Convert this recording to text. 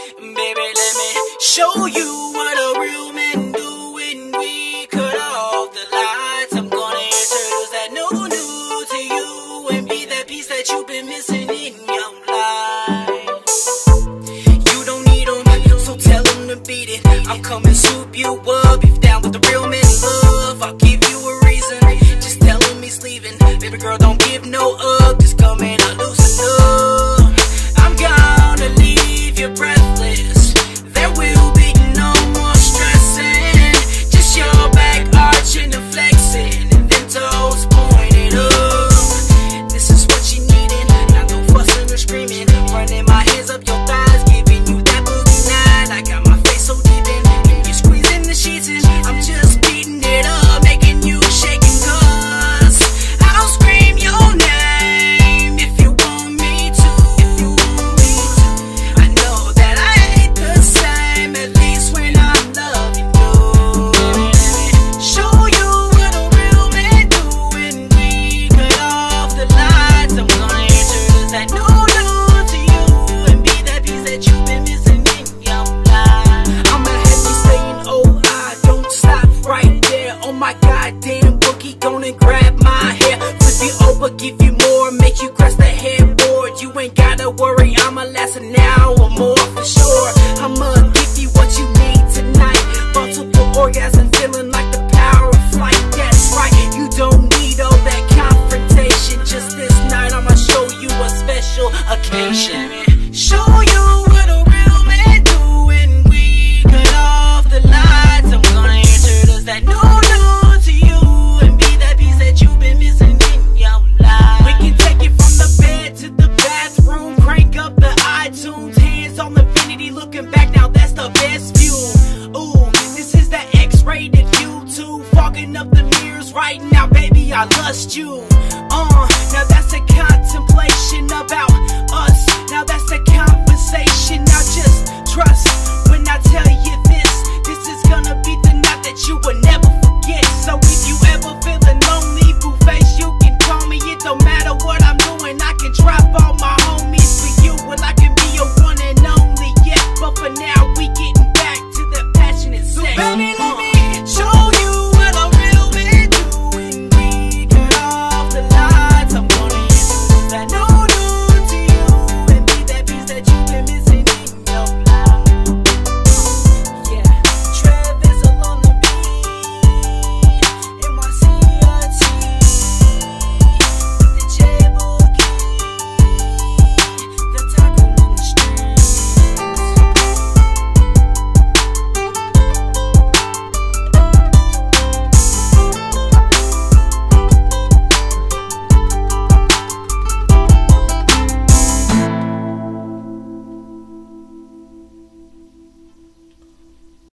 Baby, let me show you what a real man do when we cut off the lights. I'm gonna introduce that new to you and be that piece that you've been missing in your life. You don't need them, so tell them to beat it. I'll come and swoop you up if down with the real man love. I'll give you a reason, just tell him he's leaving. Baby girl, don't give no up, just come and loosen up. I'm gonna leave you breathless. There will be no more stressing, just your back arching and flexing, and then toes pointed up. This is what you needed, not no fussing or screaming. Running my hands up your thighs, giving you that boogie night. I got my face so deep in, and you're squeezing the sheets in. I'm just beating it up, making you shaking, cause I'll scream your name if you want me to. I know that I ain't the same, at least when I'm loving you. Show you what a real man do when we cut off the lights. I'm gonna introduce that new to you and be that piece that you've been missing in your life. I'ma have you saying, oh, I don't stop right there. Oh my goddamn boogie, gonna grab my hair, flip you over, give you more, make you crash the headboard. You ain't gotta worry, I'ma last an hour or more for sure. I'ma give you what you need tonight. Multiple orgasm, feeling like the power of flight. That's right, you don't need all that confrontation. Just this night, I'ma show you a special occasion. Show you what a real man do when we cut off the lights. I'm gonna introduce that new to you and be that piece that you've been missing in your life. We can take it from the bed to the bathroom, crank up the iTunes, hands on the vanity, looking back, now that's the best view. Ooh, this is that X-rated YouTube, fogging up the mirrors right now, baby, I lust you. Now that's a contemplation about us, now that's a conversation. Now just trust when I tell you this is gonna be the night that you would